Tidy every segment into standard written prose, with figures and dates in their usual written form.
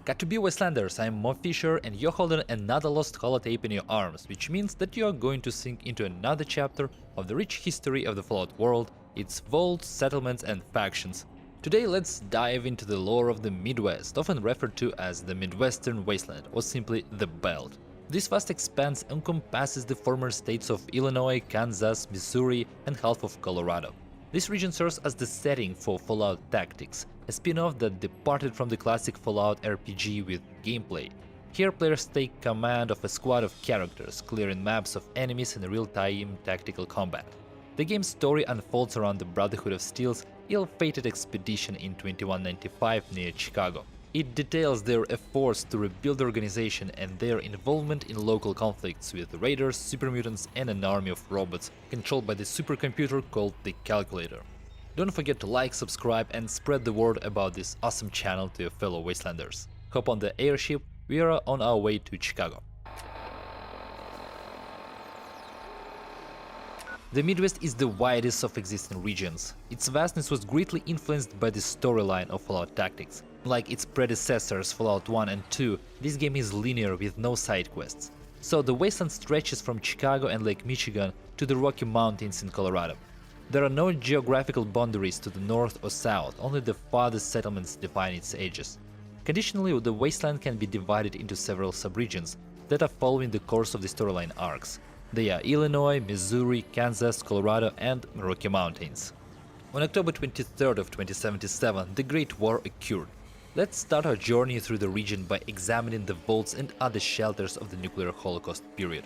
Got to be Wastelanders, I'm Mo Fisher and you're holding another Lost Holotape in your arms, which means that you are going to sink into another chapter of the rich history of the Fallout world, its vaults, settlements and factions. Today let's dive into the lore of the Midwest, often referred to as the Midwestern Wasteland or simply the Belt. This vast expanse encompasses the former states of Illinois, Kansas, Missouri and half of Colorado. This region serves as the setting for Fallout Tactics, a spin-off that departed from the classic Fallout RPG with gameplay. Here players take command of a squad of characters, clearing maps of enemies in real-time tactical combat. The game's story unfolds around the Brotherhood of Steel's ill-fated expedition in 2195 near Chicago. It details their efforts to rebuild the organization and their involvement in local conflicts with raiders, supermutants and an army of robots controlled by the supercomputer called the Calculator. Don't forget to like, subscribe and spread the word about this awesome channel to your fellow Wastelanders. Hop on the airship, we are on our way to Chicago. The Midwest is the widest of existing regions. Its vastness was greatly influenced by the storyline of Fallout Tactics. Like its predecessors Fallout 1 and 2, this game is linear with no side quests. So the wasteland stretches from Chicago and Lake Michigan to the Rocky Mountains in Colorado. There are no geographical boundaries to the north or south, only the farthest settlements define its edges. Conditionally, the wasteland can be divided into several subregions that are following the course of the storyline arcs. They are Illinois, Missouri, Kansas, Colorado and Rocky Mountains. On October 23rd of 2077, the Great War occurred. Let's start our journey through the region by examining the vaults and other shelters of the nuclear holocaust period.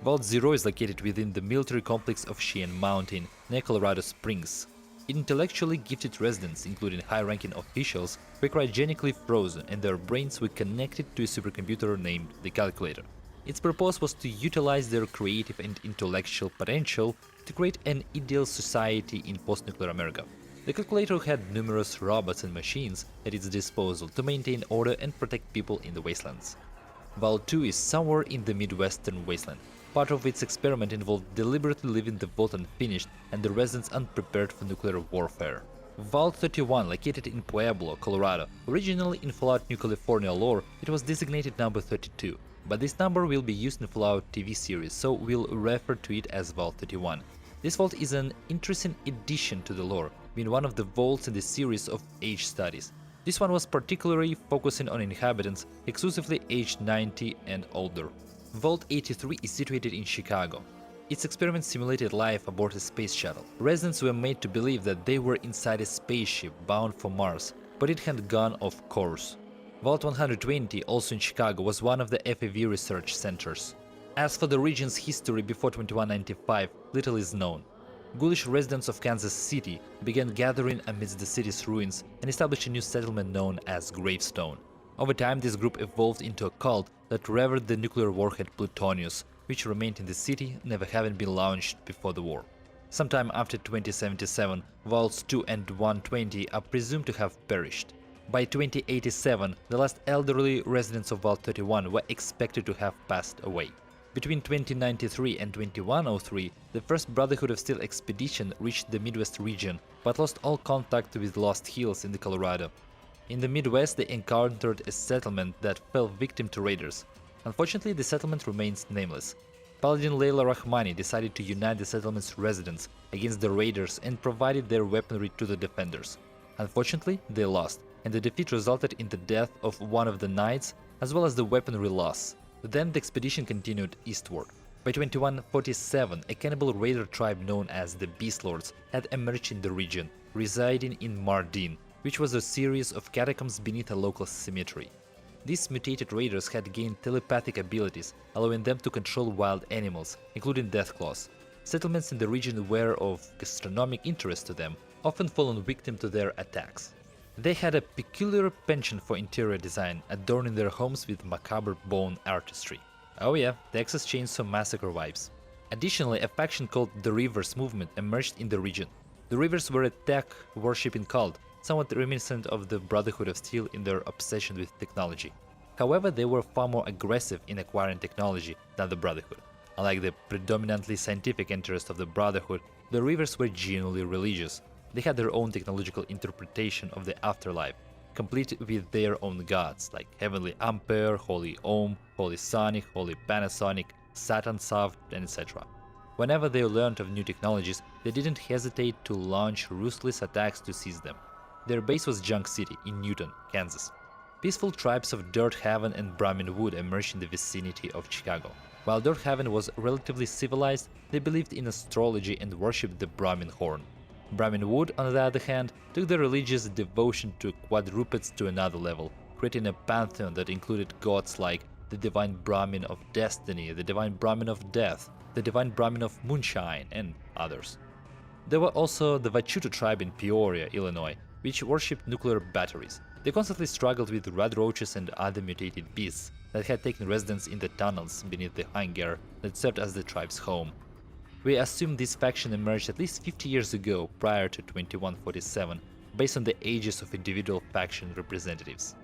Vault 0 is located within the military complex of Cheyenne Mountain, near Colorado Springs. Intellectually gifted residents, including high-ranking officials, were cryogenically frozen and their brains were connected to a supercomputer named the Calculator. Its purpose was to utilize their creative and intellectual potential to create an ideal society in post-nuclear America. The Calculator had numerous robots and machines at its disposal to maintain order and protect people in the wastelands. Vault 2 is somewhere in the Midwestern Wasteland. Part of its experiment involved deliberately leaving the vault unfinished and the residents unprepared for nuclear warfare. Vault 31, located in Pueblo, Colorado. Originally in Fallout New California lore, it was designated number 32, but this number will be used in Fallout TV series, so we'll refer to it as Vault 31. This vault is an interesting addition to the lore, being one of the vaults in the series of age studies. This one was particularly focusing on inhabitants exclusively aged 90 and older. Vault 83 is situated in Chicago. Its experiment simulated life aboard a space shuttle. Residents were made to believe that they were inside a spaceship bound for Mars, but it had gone off course. Vault 120, also in Chicago, was one of the FAV research centers. As for the region's history before 2195, little is known. Ghoulish residents of Kansas City began gathering amidst the city's ruins and established a new settlement known as Gravestone. Over time, this group evolved into a cult that revered the nuclear warhead plutonius, which remained in the city, never having been launched before the war. Sometime after 2077, Vaults 2 and 120 are presumed to have perished. By 2087, the last elderly residents of Vault 31 were expected to have passed away. Between 2093 and 2103, the first Brotherhood of Steel expedition reached the Midwest region, but lost all contact with Lost Hills in the Colorado. In the Midwest, they encountered a settlement that fell victim to raiders. Unfortunately, the settlement remains nameless. Paladin Layla Rahmani decided to unite the settlement's residents against the raiders and provided their weaponry to the defenders. Unfortunately, they lost, and the defeat resulted in the death of one of the knights as well as the weaponry loss. Then the expedition continued eastward. By 2147, a cannibal raider tribe known as the Beast Lords had emerged in the region, residing in Mardin, which was a series of catacombs beneath a local cemetery. These mutated raiders had gained telepathic abilities, allowing them to control wild animals, including deathclaws. Settlements in the region were of gastronomic interest to them, often falling victim to their attacks. They had a peculiar penchant for interior design, adorning their homes with macabre bone artistry. Oh yeah, Texas Chainsaw Massacre vibes. Additionally, a faction called the Rivers Movement emerged in the region. The Rivers were a tech-worshipping cult, somewhat reminiscent of the Brotherhood of Steel in their obsession with technology. However, they were far more aggressive in acquiring technology than the Brotherhood. Unlike the predominantly scientific interest of the Brotherhood, the Rivers were genuinely religious. They had their own technological interpretation of the afterlife, complete with their own gods, like Heavenly Ampere, Holy Ohm, Holy Sonic, Holy Panasonic, Saturn Soft, and etc. Whenever they learned of new technologies, they didn't hesitate to launch ruthless attacks to seize them. Their base was Junk City in Newton, Kansas. Peaceful tribes of Dirt Haven and Brahmin Wood emerged in the vicinity of Chicago. While Dirt Haven was relatively civilized, they believed in astrology and worshipped the Brahmin horn. Brahmin Wood, on the other hand, took their religious devotion to quadrupeds to another level, creating a pantheon that included gods like the Divine Brahmin of Destiny, the Divine Brahmin of Death, the Divine Brahmin of Moonshine, and others. There were also the Vachutu tribe in Peoria, Illinois, which worshipped nuclear batteries. They constantly struggled with red roaches and other mutated beasts that had taken residence in the tunnels beneath the hangar that served as the tribe's home. We assume this faction emerged at least 50 years ago, prior to 2147, based on the ages of individual faction representatives.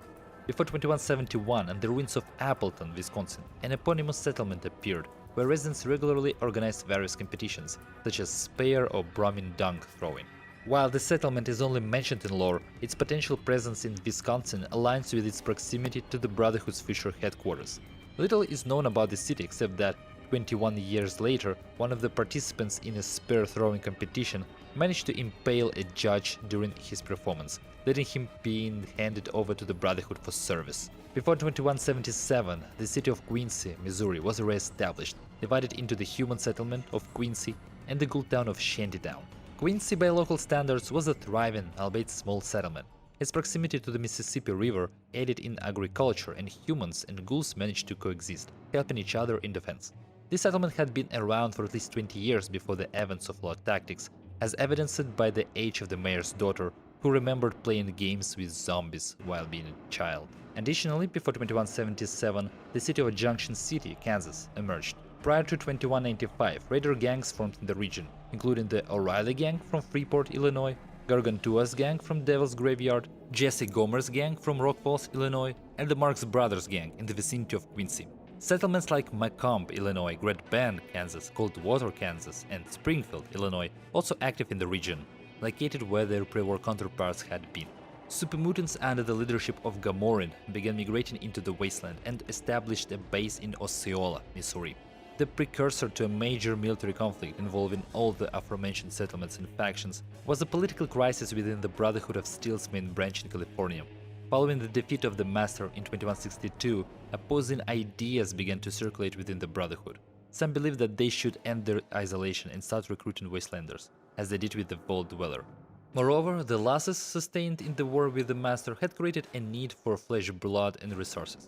Before 2171, on the ruins of Appleton, Wisconsin, an eponymous settlement appeared, where residents regularly organized various competitions, such as spear or Brahmin dunk throwing. While the settlement is only mentioned in lore, its potential presence in Wisconsin aligns with its proximity to the Brotherhood's future headquarters. Little is known about the city except that 21 years later, one of the participants in a spear throwing competition managed to impale a judge during his performance, leading him being handed over to the Brotherhood for service. Before 2177, the city of Quincy, Missouri was re-established, divided into the human settlement of Quincy and the ghoul town of Shantytown. Quincy, by local standards, was a thriving, albeit small settlement. Its proximity to the Mississippi River aided in agriculture, and humans and ghouls managed to coexist, helping each other in defense. This settlement had been around for at least 20 years before the advent of Holotactics, as evidenced by the age of the mayor's daughter, who remembered playing games with zombies while being a child. Additionally, before 2177, the city of Junction City, Kansas, emerged. Prior to 2195, raider gangs formed in the region, including the O'Reilly Gang from Freeport, Illinois, Gargantua's Gang from Devil's Graveyard, Jesse Gomer's Gang from Rock Falls, Illinois, and the Marx Brothers Gang in the vicinity of Quincy. Settlements like Macomb, Illinois, Great Bend, Kansas, Coldwater, Kansas, and Springfield, Illinois, also active in the region, located where their pre-war counterparts had been. Super mutants under the leadership of Gamorin began migrating into the wasteland and established a base in Osceola, Missouri. The precursor to a major military conflict involving all the aforementioned settlements and factions was a political crisis within the Brotherhood of Steel's main branch in California. Following the defeat of the Master in 2162, opposing ideas began to circulate within the Brotherhood. Some believed that they should end their isolation and start recruiting Wastelanders, as they did with the Vault Dweller. Moreover, the losses sustained in the war with the Master had created a need for flesh, blood, and resources.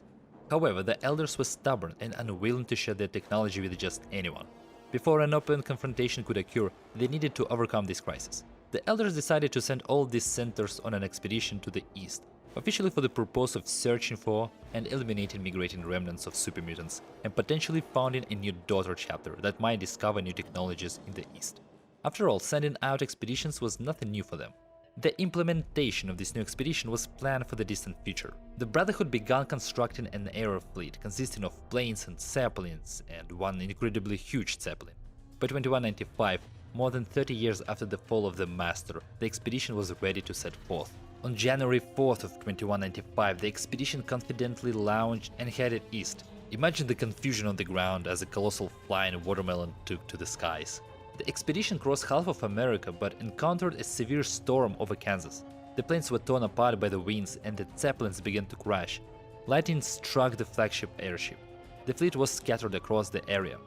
However, the Elders were stubborn and unwilling to share their technology with just anyone. Before an open confrontation could occur, they needed to overcome this crisis. The Elders decided to send all dissenters on an expedition to the east, officially for the purpose of searching for and eliminating migrating remnants of super mutants, and potentially founding a new daughter chapter that might discover new technologies in the east. After all, sending out expeditions was nothing new for them. The implementation of this new expedition was planned for the distant future. The Brotherhood began constructing an air fleet consisting of planes and zeppelins, and one incredibly huge zeppelin. By 2195, more than 30 years after the fall of the Master, the expedition was ready to set forth. On January 4th of 2195, the expedition confidently launched and headed east. Imagine the confusion on the ground as a colossal flying watermelon took to the skies. The expedition crossed half of America but encountered a severe storm over Kansas. The planes were torn apart by the winds and the zeppelins began to crash. Lightning struck the flagship airship. The fleet was scattered across the area.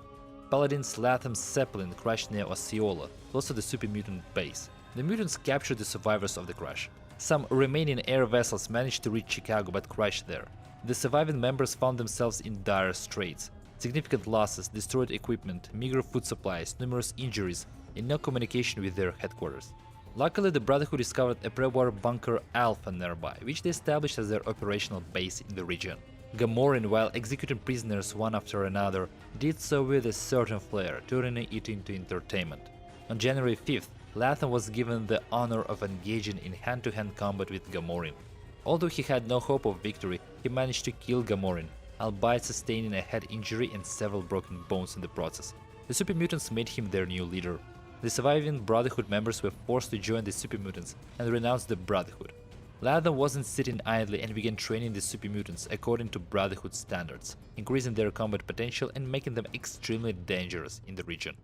Paladin's Latham Zeppelin crashed near Osceola, close to the super mutant base. The mutants captured the survivors of the crash. Some remaining air vessels managed to reach Chicago but crashed there. The surviving members found themselves in dire straits. Significant losses, destroyed equipment, meager food supplies, numerous injuries, and no communication with their headquarters. Luckily, the Brotherhood discovered a pre-war bunker Alpha nearby, which they established as their operational base in the region. Gamorin, while executing prisoners one after another, did so with a certain flair, turning it into entertainment. On January 5th, Latham was given the honor of engaging in hand-to-hand combat with Gamorin. Although he had no hope of victory, he managed to kill Gamorin, albeit sustaining a head injury and several broken bones in the process. The super mutants made him their new leader. The surviving Brotherhood members were forced to join the super mutants and renounce the Brotherhood. Latham wasn't sitting idly and began training the super mutants according to Brotherhood standards, increasing their combat potential and making them extremely dangerous in the region.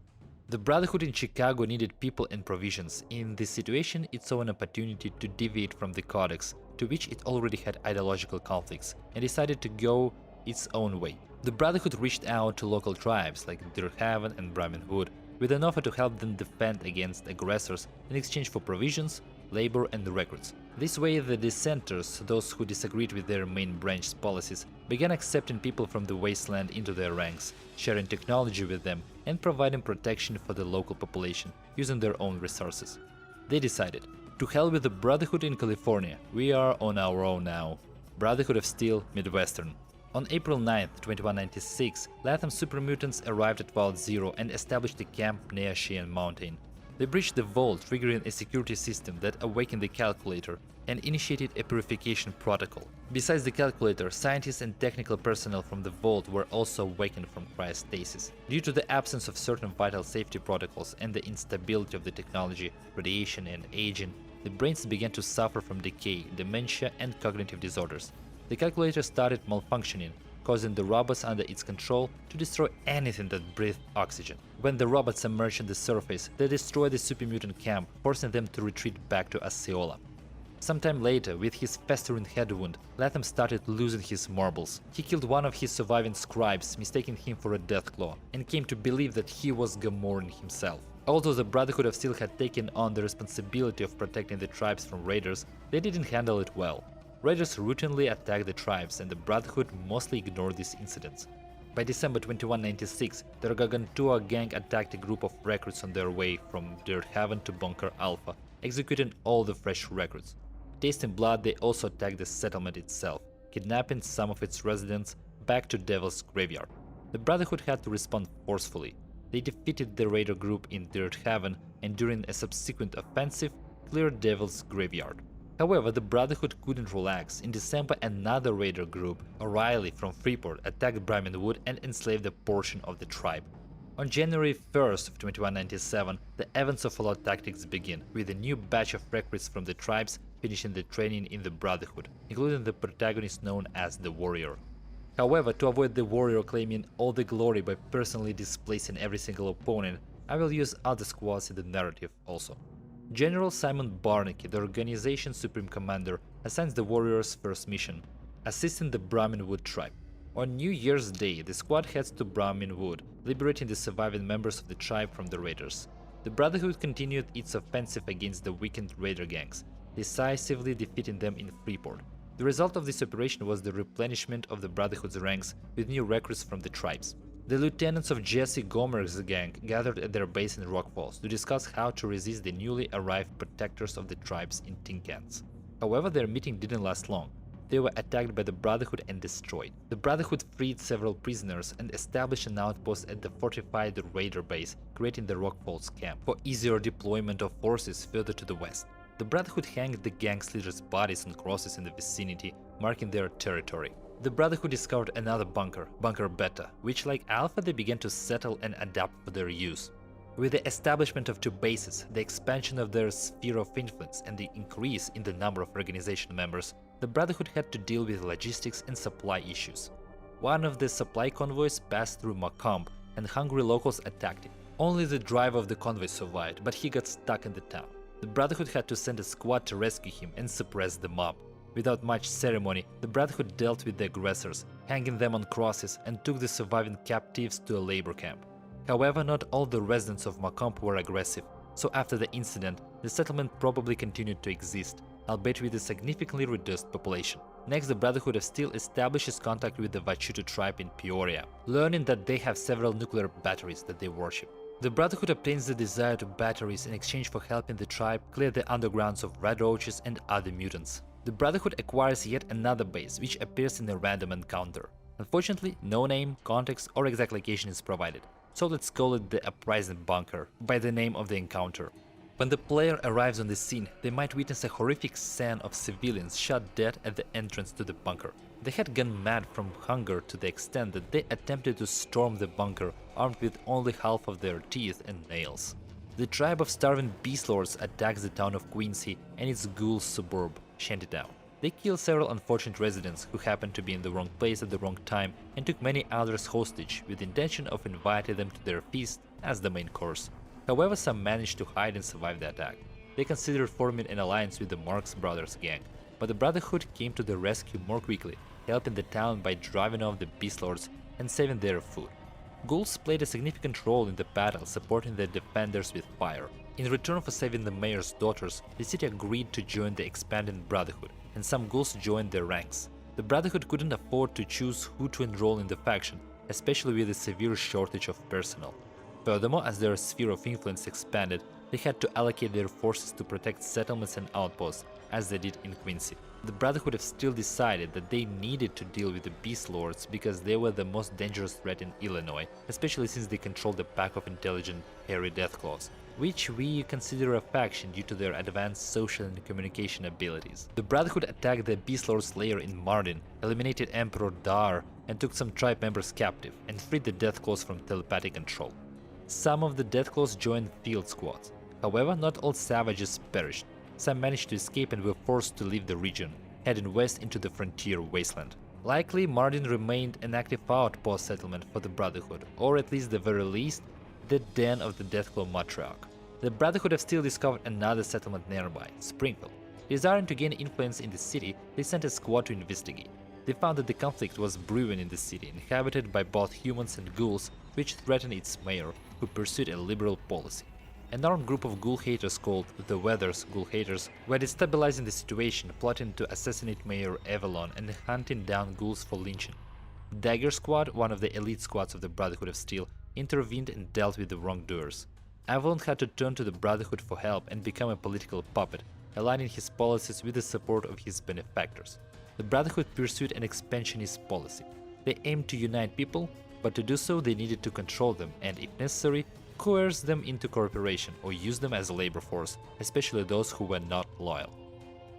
The Brotherhood in Chicago needed people and provisions. In this situation, it saw an opportunity to deviate from the Codex, to which it already had ideological conflicts, and decided to go its own way. The Brotherhood reached out to local tribes like Deerhaven and Brahminwood with an offer to help them defend against aggressors in exchange for provisions, labor and recruits. This way, the dissenters, those who disagreed with their main branch's policies, began accepting people from the wasteland into their ranks, sharing technology with them and providing protection for the local population using their own resources. They decided, to hell with the Brotherhood in California, we are on our own now. Brotherhood of Steel, Midwestern. On April 9, 2196, Latham super mutants arrived at Vault Zero and established a camp near Cheyenne Mountain. They breached the vault, triggering a security system that awakened the calculator and initiated a purification protocol. Besides the calculator, scientists and technical personnel from the vault were also awakened from cryostasis. Due to the absence of certain vital safety protocols and the instability of the technology, radiation and aging, the brains began to suffer from decay, dementia and cognitive disorders. The calculator started malfunctioning, causing the robots under its control to destroy anything that breathed oxygen. When the robots emerged on the surface, they destroyed the super mutant camp, forcing them to retreat back to Osceola. Sometime later, with his festering head wound, Latham started losing his marbles. He killed one of his surviving scribes, mistaking him for a Deathclaw, and came to believe that he was Gamoran himself. Although the Brotherhood of Steel had taken on the responsibility of protecting the tribes from raiders, they didn't handle it well. Raiders routinely attacked the tribes, and the Brotherhood mostly ignored these incidents. By December 2196, the Gargantua gang attacked a group of recruits on their way from Deerhaven to Bunker Alpha, executing all the fresh recruits. Tasting blood, they also attacked the settlement itself, kidnapping some of its residents back to Devil's Graveyard. The Brotherhood had to respond forcefully. They defeated the raider group in Deerhaven and during a subsequent offensive, cleared Devil's Graveyard. However, the Brotherhood couldn't relax. In December, another raider group, O'Reilly from Freeport, attacked Brahminwood and enslaved a portion of the tribe. On January 1st of 2197, the events of Holotactics begin, with a new batch of recruits from the tribes finishing the training in the Brotherhood, including the protagonist known as the Warrior. However, to avoid the Warrior claiming all the glory by personally displacing every single opponent, I will use other squads in the narrative also. General Simon Barnaky, the organization's supreme commander, assigns the Warriors' first mission, assisting the Brahminwood tribe. On New Year's Day, the squad heads to Brahminwood, liberating the surviving members of the tribe from the raiders. The Brotherhood continued its offensive against the weakened raider gangs, decisively defeating them in Freeport. The result of this operation was the replenishment of the Brotherhood's ranks with new recruits from the tribes. The lieutenants of Jesse Gomer's gang gathered at their base in Rock Falls to discuss how to resist the newly arrived protectors of the tribes in tin cans. However, their meeting didn't last long. They were attacked by the Brotherhood and destroyed. The Brotherhood freed several prisoners and established an outpost at the fortified raider base, creating the Rock Falls camp for easier deployment of forces further to the west. The Brotherhood hanged the gang's leaders' bodies on crosses in the vicinity, marking their territory. The Brotherhood discovered another bunker, Bunker Beta, which like Alpha they began to settle and adapt for their use. With the establishment of two bases, the expansion of their sphere of influence and the increase in the number of organization members, the Brotherhood had to deal with logistics and supply issues. One of the supply convoys passed through Macomb and hungry locals attacked it. Only the driver of the convoy survived, but he got stuck in the town. The Brotherhood had to send a squad to rescue him and suppress the mob. Without much ceremony, the Brotherhood dealt with the aggressors, hanging them on crosses, and took the surviving captives to a labor camp. However, not all the residents of Macomb were aggressive, so after the incident, the settlement probably continued to exist, albeit with a significantly reduced population. Next, the Brotherhood of Steel establishes contact with the Vachutu tribe in Peoria, learning that they have several nuclear batteries that they worship. The Brotherhood obtains the desired batteries in exchange for helping the tribe clear the undergrounds of red roaches and other mutants. The Brotherhood acquires yet another base, which appears in a random encounter. Unfortunately, no name, context, or exact location is provided, so let's call it the Uprising Bunker, by the name of the encounter. When the player arrives on the scene, they might witness a horrific scene of civilians shot dead at the entrance to the bunker. They had gone mad from hunger to the extent that they attempted to storm the bunker armed with only half of their teeth and nails. The tribe of starving beast lords attacks the town of Quincy and its ghoul suburb. Shantytown. They killed several unfortunate residents who happened to be in the wrong place at the wrong time and took many others hostage with the intention of inviting them to their feast as the main course. However, some managed to hide and survive the attack. They considered forming an alliance with the Marx Brothers gang, but the Brotherhood came to the rescue more quickly, helping the town by driving off the Beast Lords and saving their food. Ghouls played a significant role in the battle, supporting the defenders with fire. In return for saving the mayor's daughters, the city agreed to join the expanding Brotherhood, and some ghouls joined their ranks. The Brotherhood couldn't afford to choose who to enroll in the faction, especially with a severe shortage of personnel. Furthermore, as their sphere of influence expanded, they had to allocate their forces to protect settlements and outposts, as they did in Quincy. The Brotherhood have still decided that they needed to deal with the Beast Lords because they were the most dangerous threat in Illinois, especially since they controlled a pack of intelligent, hairy Deathclaws, which we consider a faction due to their advanced social and communication abilities. The Brotherhood attacked the Beast Lord's lair in Mardin, eliminated Emperor Dar, and took some tribe members captive, and freed the Deathclaws from telepathic control. Some of the Deathclaws joined field squads. However, not all savages perished. Some managed to escape and were forced to leave the region, heading west into the frontier wasteland. Likely, Mardin remained an active outpost settlement for the Brotherhood, or at least the very least, the den of the Deathclaw Matriarch. The Brotherhood have still discovered another settlement nearby, Springfield. Desiring to gain influence in the city, they sent a squad to investigate. They found that the conflict was brewing in the city, inhabited by both humans and ghouls, which threatened its mayor, who pursued a liberal policy. An armed group of ghoul haters called the Weathers Ghoul Haters were destabilizing the situation, plotting to assassinate Mayor Avalon and hunting down ghouls for lynching. Dagger Squad, one of the elite squads of the Brotherhood of Steel, intervened and dealt with the wrongdoers. Avalon had to turn to the Brotherhood for help and become a political puppet, aligning his policies with the support of his benefactors. The Brotherhood pursued an expansionist policy. They aimed to unite people, but to do so they needed to control them and, if necessary, coerce them into cooperation or use them as a labor force, especially those who were not loyal.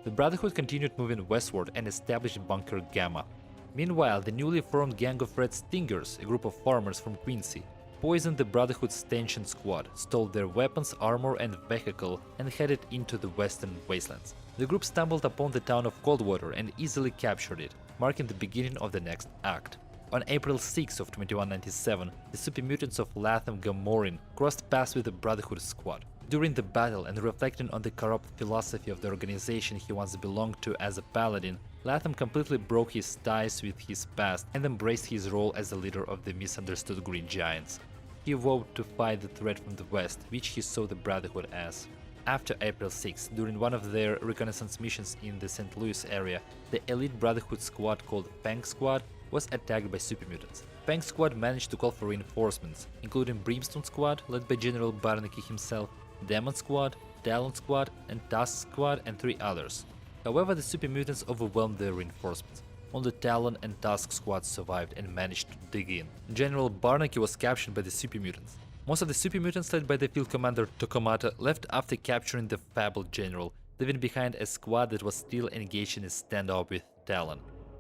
The Brotherhood continued moving westward and established Bunker Gamma. Meanwhile, the newly formed gang of Red Stingers, a group of farmers from Quincy, poisoned the Brotherhood's Stanchion squad, stole their weapons, armor and vehicle, and headed into the Western Wastelands. The group stumbled upon the town of Coldwater and easily captured it, marking the beginning of the next act. On April 6 of 2197, the super mutants of Latham Gamorin crossed paths with the Brotherhood squad. During the battle, and reflecting on the corrupt philosophy of the organization he once belonged to as a paladin, Latham completely broke his ties with his past and embraced his role as the leader of the misunderstood Green Giants. He vowed to fight the threat from the west, which he saw the Brotherhood as. After April 6, during one of their reconnaissance missions in the St. Louis area, the elite Brotherhood squad called Fang Squad was attacked by super mutants. Fang Squad managed to call for reinforcements, including Brimstone Squad, led by General Barnaky himself, Demon Squad, Talon Squad, and Tusk Squad, and 3 others. However, the super mutants overwhelmed their reinforcements. Only Talon and Tusk Squads survived and managed to dig in. General Barnaky was captured by the super mutants. Most of the super mutants, led by the field commander Tokomata, left after capturing the fabled general, leaving behind a squad that was still engaged in a standoff with Talon.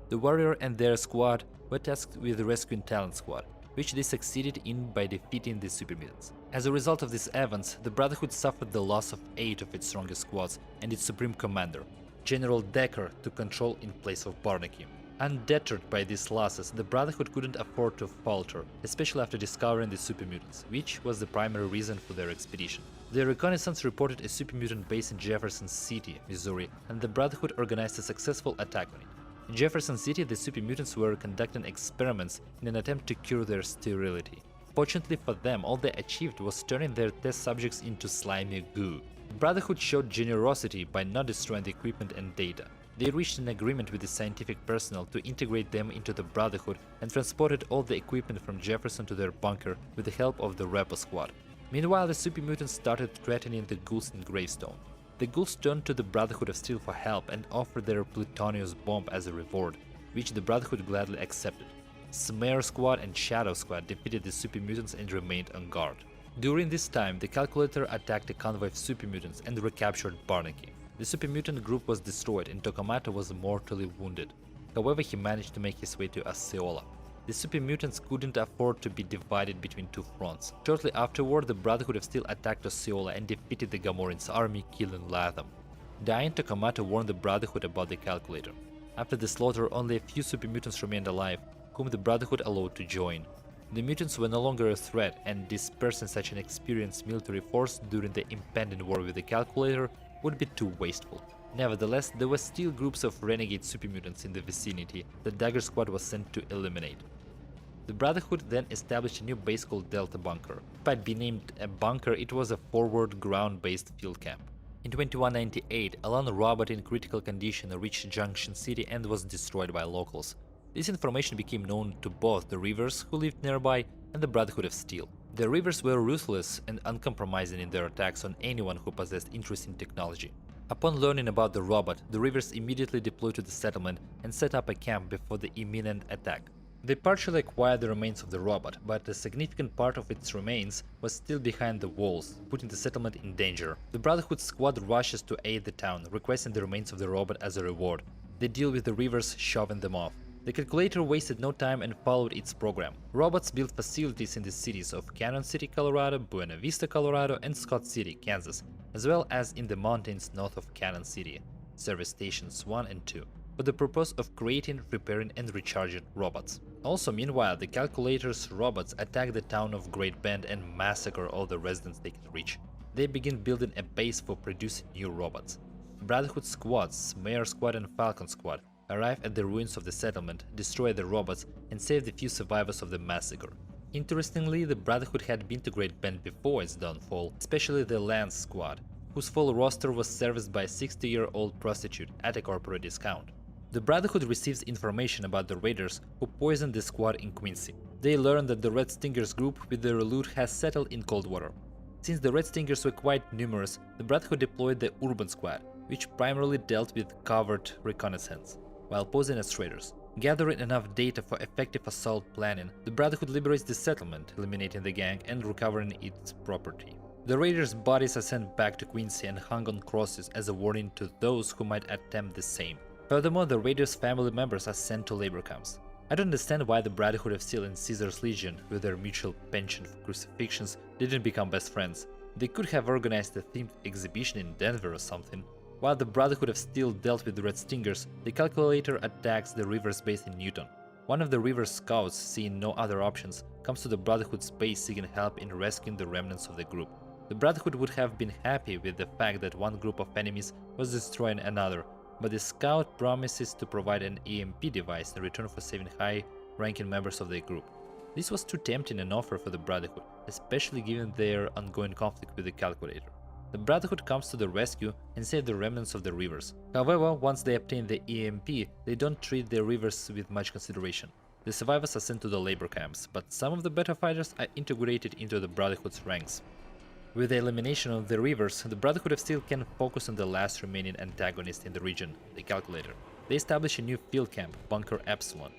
The warrior and their squad were tasked with rescuing Talon Squad, which they succeeded in by defeating the super mutants. As a result of these events, the Brotherhood suffered the loss of 8 of its strongest squads and its supreme commander. General Decker took control in place of Barnaky. Undeterred by these losses, the Brotherhood couldn't afford to falter, especially after discovering the super mutants, which was the primary reason for their expedition. Their reconnaissance reported a super mutant base in Jefferson City, Missouri, and the Brotherhood organized a successful attack on it. In Jefferson City, the super mutants were conducting experiments in an attempt to cure their sterility. Fortunately for them, all they achieved was turning their test subjects into slimy goo. The Brotherhood showed generosity by not destroying the equipment and data. They reached an agreement with the scientific personnel to integrate them into the Brotherhood and transported all the equipment from Jefferson to their bunker with the help of the Rebel Squad. Meanwhile, the super mutants started threatening the ghouls in Gravestone. The ghouls turned to the Brotherhood of Steel for help and offered their Plutonius bomb as a reward, which the Brotherhood gladly accepted. Smear Squad and Shadow Squad defeated the super mutants and remained on guard. During this time, the Calculator attacked a convoy of super mutants and recaptured Barnaky. The super mutant group was destroyed and Tokomata was mortally wounded. However, he managed to make his way to Osceola. The super mutants couldn't afford to be divided between 2 fronts. Shortly afterward, the Brotherhood of Steel attacked Osceola and defeated the Gamorreans' army, killing Latham. Dying, Takamata warned the Brotherhood about the calculator. After the slaughter, only a few super mutants remained alive, whom the Brotherhood allowed to join. The mutants were no longer a threat, and dispersing such an experienced military force during the impending war with the calculator would be too wasteful. Nevertheless, there were still groups of renegade super mutants in the vicinity that Dagger Squad was sent to eliminate. The Brotherhood then established a new base called Delta Bunker. Despite being named a bunker, it was a forward ground-based field camp. In 2198, a lone robot in critical condition reached Junction City and was destroyed by locals. This information became known to both the Reavers, who lived nearby, and the Brotherhood of Steel. The Reavers were ruthless and uncompromising in their attacks on anyone who possessed interest in technology. Upon learning about the robot, the Reavers immediately deployed to the settlement and set up a camp before the imminent attack. They partially acquired the remains of the robot, but a significant part of its remains was still behind the walls, putting the settlement in danger. The Brotherhood squad rushes to aid the town, requesting the remains of the robot as a reward. They deal with the Reavers, shoving them off. The calculator wasted no time and followed its program. Robots built facilities in the cities of Cannon City, Colorado, Buena Vista, Colorado, and Scott City, Kansas, as well as in the mountains north of Cannon City, service stations 1 and 2, for the purpose of creating, repairing, and recharging robots. Also, meanwhile, the calculator's robots attack the town of Great Bend and massacre all the residents they can reach. They begin building a base for producing new robots. Brotherhood squads, Mayor Squad and Falcon Squad, arrive at the ruins of the settlement, destroy the robots, and save the few survivors of the massacre. Interestingly, the Brotherhood had been to Great Bend before its downfall, especially the Lance Squad, whose full roster was serviced by a 60-year-old prostitute at a corporate discount. The Brotherhood receives information about the raiders who poisoned the squad in Quincy. They learn that the Red Stingers group with their loot has settled in Coldwater. Since the Red Stingers were quite numerous, the Brotherhood deployed the Urban Squad, which primarily dealt with covert reconnaissance, while posing as traders. Gathering enough data for effective assault planning, the Brotherhood liberates the settlement, eliminating the gang and recovering its property. The raiders' bodies are sent back to Quincy and hung on crosses as a warning to those who might attempt the same. Furthermore, the raiders' family members are sent to labor camps. I don't understand why the Brotherhood of Steel and Caesar's Legion, with their mutual penchant for crucifixions, didn't become best friends. They could have organized a themed exhibition in Denver or something. While the Brotherhood of Steel dealt with the Red Stingers, the calculator attacks the Reavers base in Newton. One of the Reavers scouts, seeing no other options, comes to the Brotherhood's base seeking help in rescuing the remnants of the group. The Brotherhood would have been happy with the fact that one group of enemies was destroying another, but the scout promises to provide an EMP device in return for saving high-ranking members of their group. This was too tempting an offer for the Brotherhood, especially given their ongoing conflict with the calculator. The Brotherhood comes to the rescue and saves the remnants of the Reavers. However, once they obtain the EMP, they don't treat the Reavers with much consideration. The survivors are sent to the labor camps, but some of the better fighters are integrated into the Brotherhood's ranks. With the elimination of the Reavers, the Brotherhood of Steel can focus on the last remaining antagonist in the region, the Calculator. They establish a new field camp, Bunker Epsilon.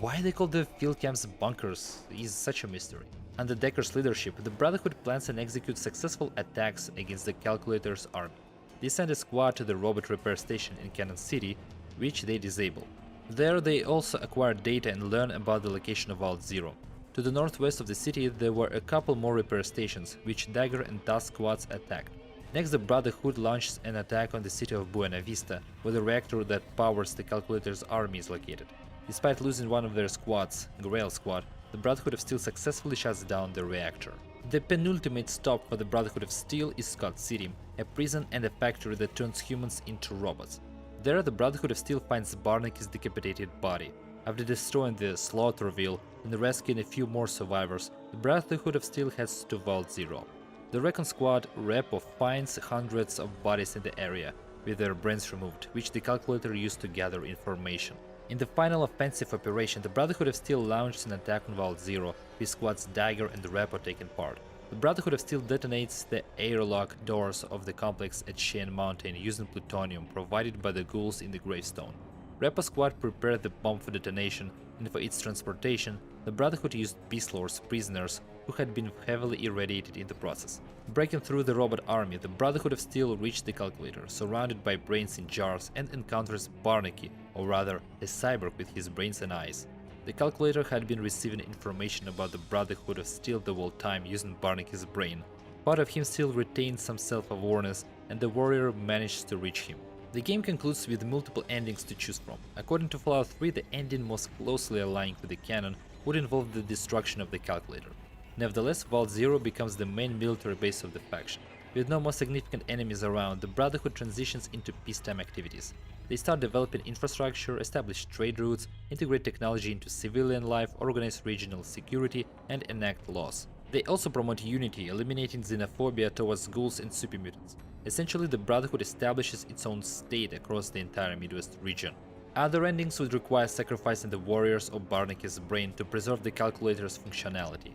Why they call the field camps bunkers is such a mystery. Under Decker's leadership, the Brotherhood plans and executes successful attacks against the Calculator's army. They send a squad to the robot repair station in Cannon City, which they disable. There they also acquire data and learn about the location of Vault Zero. To the northwest of the city there were a couple more repair stations, which Dagger and Tusk squads attacked. Next, the Brotherhood launches an attack on the city of Buena Vista, where the reactor that powers the Calculator's army is located. Despite losing one of their squads, Grail Squad, the Brotherhood of Steel successfully shuts down the reactor. The penultimate stop for the Brotherhood of Steel is Scott City, a prison and a factory that turns humans into robots. There, the Brotherhood of Steel finds Barnaky's decapitated body. After destroying the Slaughterville and rescuing a few more survivors, the Brotherhood of Steel heads to Vault Zero. The Recon Squad Repo finds hundreds of bodies in the area, with their brains removed, which the Calculator used to gather information. In the final offensive operation, the Brotherhood of Steel launched an attack on Vault Zero, with squads Dagger and Repo taking part. The Brotherhood of Steel detonates the airlock doors of the complex at Cheyenne Mountain using plutonium provided by the ghouls in the gravestone. Repo Squad prepared the bomb for detonation, and for its transportation, the Brotherhood used Beast Lords prisoners who had been heavily irradiated in the process. Breaking through the robot army, the Brotherhood of Steel reached the Calculator, surrounded by brains in jars, and encounters Barnaky, or rather, a cyborg with his brains and eyes. The Calculator had been receiving information about the Brotherhood of Steel the whole time using Barnaky's brain. Part of him still retained some self-awareness, and the warrior manages to reach him. The game concludes with multiple endings to choose from. According to Fallout 3, the ending most closely aligned with the canon would involve the destruction of the calculator. Nevertheless, Vault Zero becomes the main military base of the faction. With no more significant enemies around, the Brotherhood transitions into peacetime activities. They start developing infrastructure, establish trade routes, integrate technology into civilian life, organize regional security, and enact laws. They also promote unity, eliminating xenophobia towards ghouls and supermutants. Essentially, the Brotherhood establishes its own state across the entire Midwest region. Other endings would require sacrificing the warriors or Barnaky's brain to preserve the calculator's functionality.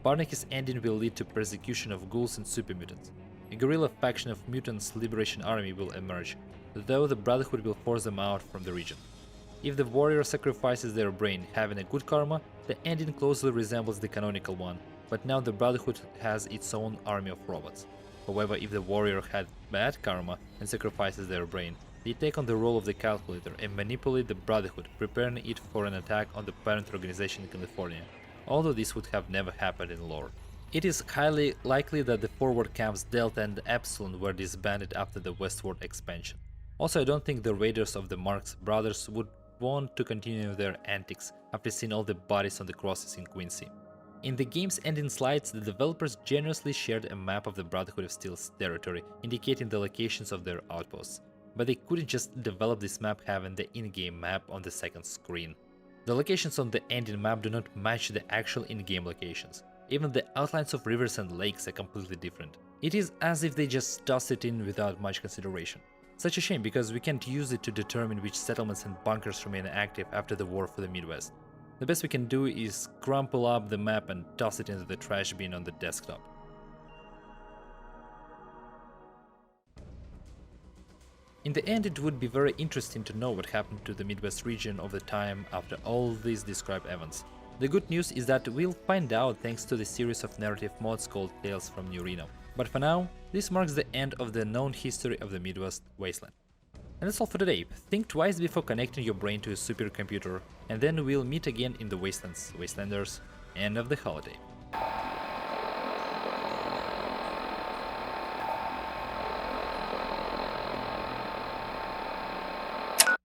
Barnaky's ending will lead to persecution of ghouls and supermutants. A guerrilla faction of Mutants' Liberation Army will emerge, though the Brotherhood will force them out from the region. If the warrior sacrifices their brain, having a good karma, the ending closely resembles the canonical one, but now the Brotherhood has its own army of robots. However, if the warrior had bad karma and sacrifices their brain, they take on the role of the calculator and manipulate the Brotherhood, preparing it for an attack on the parent organization in California, although this would have never happened in lore. It is highly likely that the forward camps Delta and Epsilon were disbanded after the westward expansion. Also, I don't think the raiders of the Marx brothers would want to continue their antics after seeing all the bodies on the crosses in Quincy. In the game's ending slides, the developers generously shared a map of the Brotherhood of Steel's territory, indicating the locations of their outposts. But they couldn't just develop this map having the in-game map on the second screen. The locations on the ending map do not match the actual in-game locations. Even the outlines of rivers and lakes are completely different. It is as if they just tossed it in without much consideration. Such a shame, because we can't use it to determine which settlements and bunkers remain active after the war for the Midwest. The best we can do is crumple up the map and toss it into the trash bin on the desktop. In the end, it would be very interesting to know what happened to the Midwest region of the time after all these described events. The good news is that we'll find out thanks to the series of narrative mods called Tales from New Reno. But for now, this marks the end of the known history of the Midwest Wasteland. And that's all for today. Think twice before connecting your brain to a supercomputer, and then we'll meet again in the Wastelands, Wastelanders, end of the holotape.